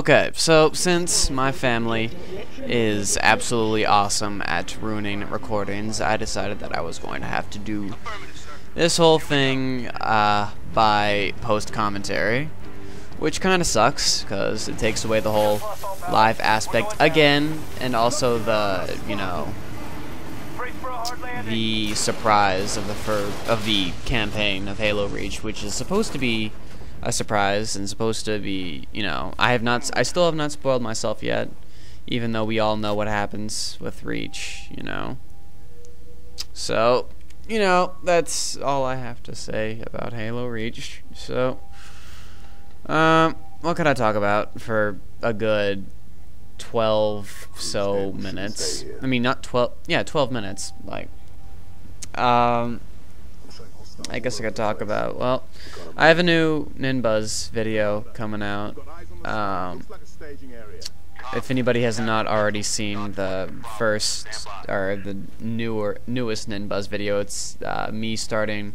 Okay, so since my family is absolutely awesome at ruining recordings, I decided that I was going to have to do this whole thing by post-commentary, which kind of sucks, because it takes away the whole live aspect again, and also the, you know, the surprise of the campaign of Halo Reach, which is supposed to be a surprise and supposed to be, you know, I still have not spoiled myself yet, even though we all know what happens with Reach, you know. So, you know, that's all I have to say about Halo Reach. So, what could I talk about for a good 12 so minutes? I mean, not 12, yeah, 12 minutes, like, I guess I could talk about, well, I have a new Ninbuzz video coming out. If anybody has not already seen the first, or the newest Ninbuzz video, it's me starting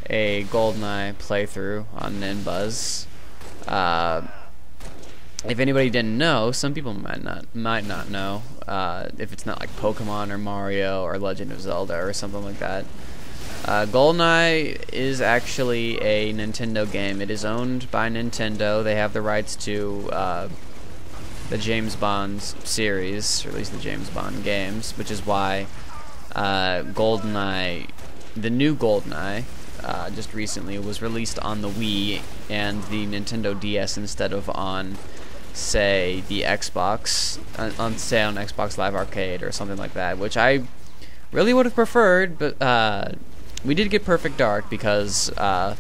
a GoldenEye playthrough on Ninbuzz. If anybody didn't know, some people might not know, if it's not like Pokemon or Mario or Legend of Zelda or something like that. GoldenEye is actually a Nintendo game. It is owned by Nintendo. They have the rights to the James Bond series, or at least the James Bond games, which is why GoldenEye, the new GoldenEye, just recently was released on the Wii and the Nintendo DS instead of on, say, the Xbox, on Xbox Live Arcade or something like that, which I really would have preferred, but we did get Perfect Dark because, what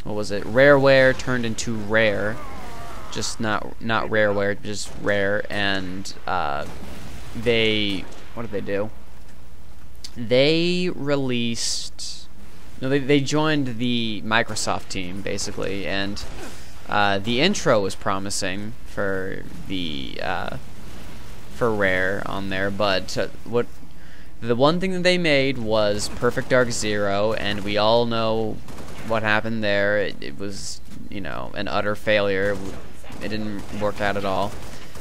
was it? Rareware turned into Rare. Just not Rareware, just Rare, and, what did they do? They released, no, they joined the Microsoft team, basically, and, the intro was promising for the, for Rare on there, but, the one thing that they made was Perfect Dark Zero, and we all know what happened there. It was, you know, an utter failure. It didn't work out at all.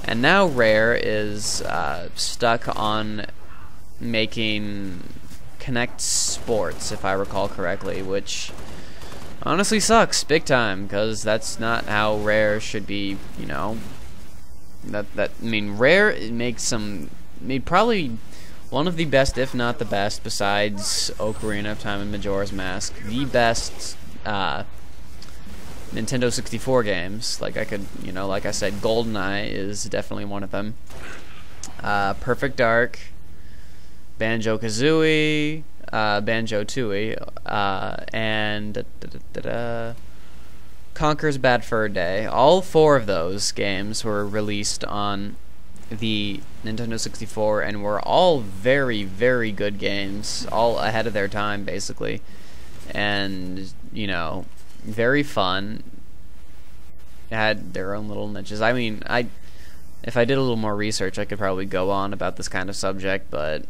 And now Rare is stuck on making Kinect Sports, if I recall correctly, which honestly sucks big time, because that's not how Rare should be, you know. I mean, Rare made probably one of the best, if not the best, besides Ocarina of Time and Majora's Mask, the best Nintendo 64 games. Like like I said, GoldenEye is definitely one of them. Perfect Dark, Banjo-Kazooie, Banjo-Tooie, and Conker's Bad Fur Day. All four of those games were released on the Nintendo 64 and were all very, very good games, all ahead of their time, basically, and, you know, very fun. Had their own little niches. I mean, if I did a little more research, I could probably go on about this kind of subject, but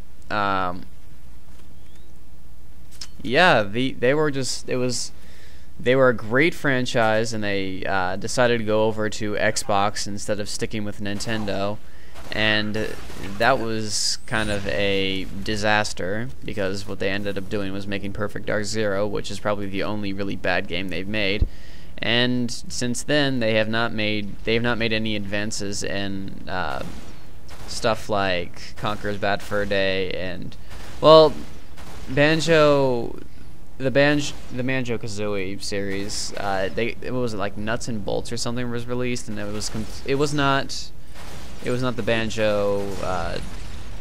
yeah, they were a great franchise, and they decided to go over to Xbox instead of sticking with Nintendo. And that was kind of a disaster, because what they ended up doing was making Perfect Dark Zero, which is probably the only really bad game they've made. And since then, they have not made any advances in stuff like Conker's Bad Fur Day and, well, the Banjo-Kazooie series. It was like Nuts and Bolts or something was released, and it was not the Banjo,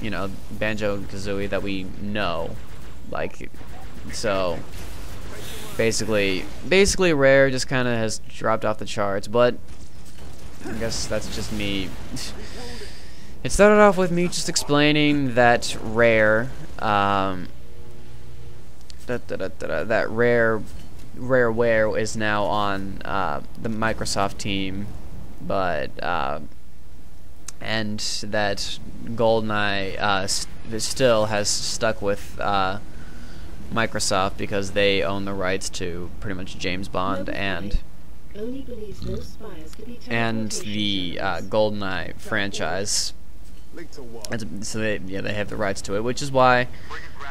you know, Banjo-Kazooie that we know, like, so basically Rare just kind of has dropped off the charts, but I guess that's just me. It started off with me just explaining that Rare, that Rareware is now on the Microsoft team, but and that GoldenEye still has stuck with Microsoft because they own the rights to pretty much James Bond and and the GoldenEye franchise. So they have the rights to it, which is why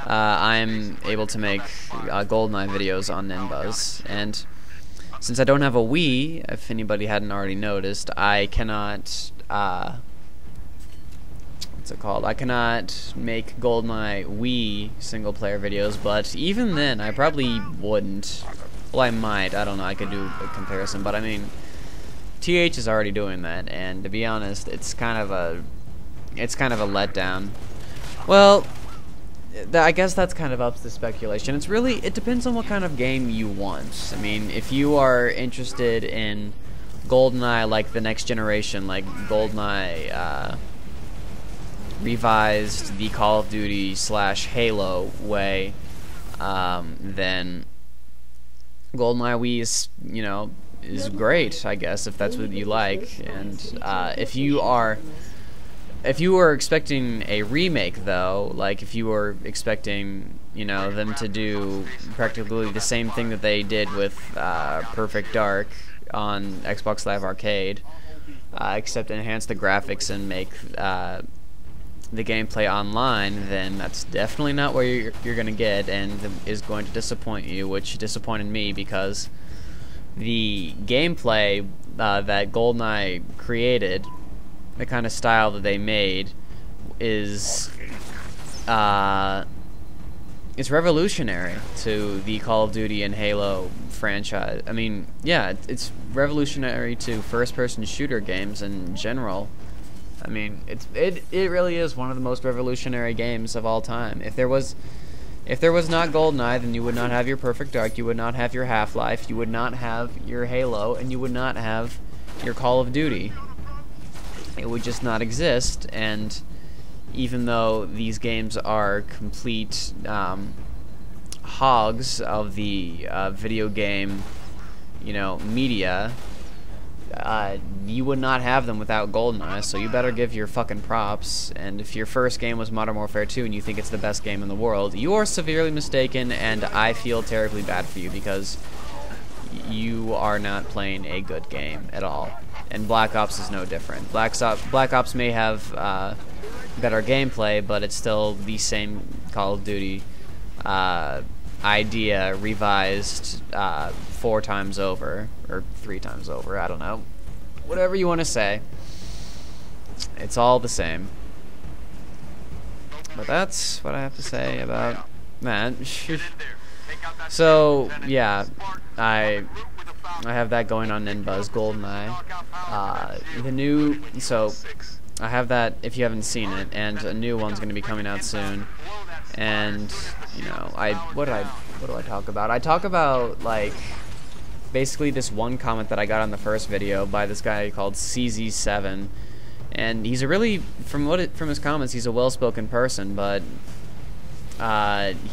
I'm able to make GoldenEye videos on Ninbuzz. And since I don't have a Wii, if anybody hadn't already noticed, I cannot what's it called? I cannot make GoldenEye Wii single-player videos. But even then, I probably wouldn't. Well, I might. I don't know. I could do a comparison, but I mean, TH is already doing that, and to be honest, it's kind of a letdown. Well, I guess that's kind of up to speculation. It depends on what kind of game you want. I mean, if you are interested in GoldenEye like the next generation, like GoldenEye revised the Call of Duty / Halo way, then GoldenEye Wii is, is great, I guess, if that's what you like. And if you were expecting a remake, though, like if you were expecting, them to do practically the same thing that they did with Perfect Dark on Xbox Live Arcade, except enhance the graphics and make the gameplay online, then that's definitely not where you're going to get, and is going to disappoint you, which disappointed me because the gameplay that GoldenEye created, the kind of style that they made, is it's revolutionary to the Call of Duty and Halo franchise. I mean, yeah, it's revolutionary to first-person shooter games in general. I mean, it really is one of the most revolutionary games of all time. If there was not GoldenEye, then you would not have your Perfect Dark, you would not have your Half-Life, you would not have your Halo, and you would not have your Call of Duty. It would just not exist. And even though these games are complete hogs of the video game, media, you would not have them without GoldenEye, so you better give your fucking props. And if your first game was Modern Warfare 2 and you think it's the best game in the world, you are severely mistaken, and I feel terribly bad for you because you are not playing a good game at all. And Black Ops is no different. Black Ops may have better gameplay, but it's still the same Call of Duty idea revised 4 times over, or 3 times over, I don't know. Whatever you want to say. It's all the same. But that's what I have to say about that. So, yeah, I have that going on Ninbuzz, GoldenEye. So I have that if you haven't seen it, and a new one's going to be coming out soon. And, what do I talk about? I talk about, like, basically this one comment that I got on the first video by this guy called CZ7. And he's a really, from his comments, he's a well-spoken person, but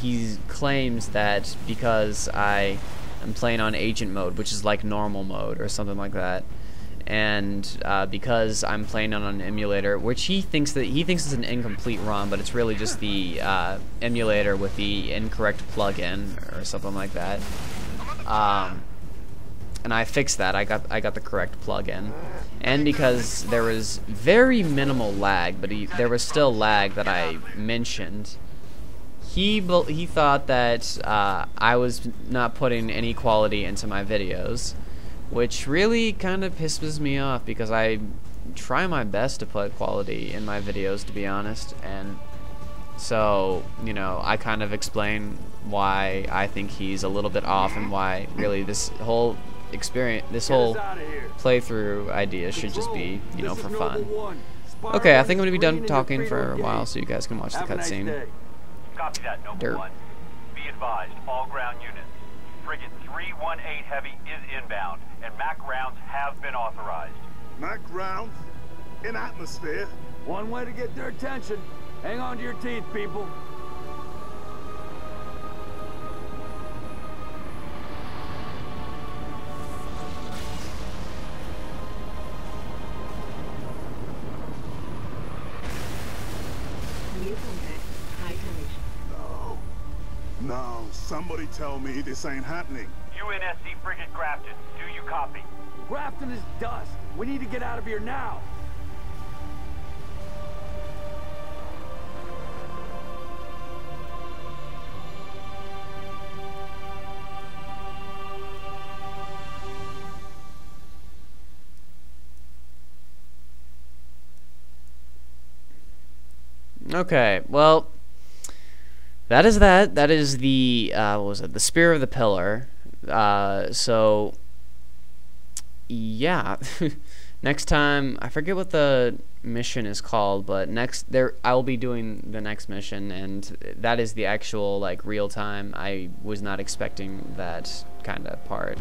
he claims that because I am playing on agent mode, which is like normal mode or something like that, and because I'm playing on an emulator, which he thinks is an incomplete ROM, but it's really just the emulator with the incorrect plugin or something like that. And I fixed that. I got the correct plugin, and because there was very minimal lag, but there was still lag that I mentioned. He thought that I was not putting any quality into my videos, which really kind of pisses me off because I try my best to put quality in my videos, to be honest. And so, I kind of explain why I think he's a little bit off and why really this whole playthrough idea should just be, for fun. Okay, I think I'm going to be done talking for a while so you guys can watch the cutscene. Copy that, Noble One. Be advised, all ground units. Frigate 318 Heavy is inbound, and MAC rounds have been authorized. MAC rounds? In atmosphere? One way to get their attention. Hang on to your teeth, people. No, somebody tell me this ain't happening. UNSC frigate Grafton. Do you copy? Grafton is dust. We need to get out of here now. Okay, well, that is that. That is the, what was it? The Spear of the Pillar. So, yeah. Next time, I forget what the mission is called, but I will be doing the next mission, and that is the actual, like, real time. I was not expecting that kind of part.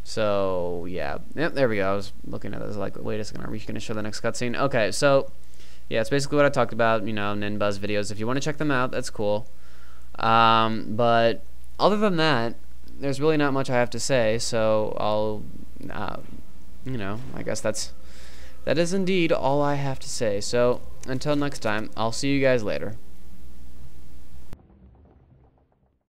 So, yeah. Yep, there we go. I was looking at this, like, wait a second, are we going to show the next cutscene? Okay, so... yeah, it's basically what I talked about, you know, Ninbuzz videos. If you want to check them out, that's cool. But other than that, there's really not much I have to say, so I'll, you know, I guess that is indeed all I have to say. So until next time, I'll see you guys later.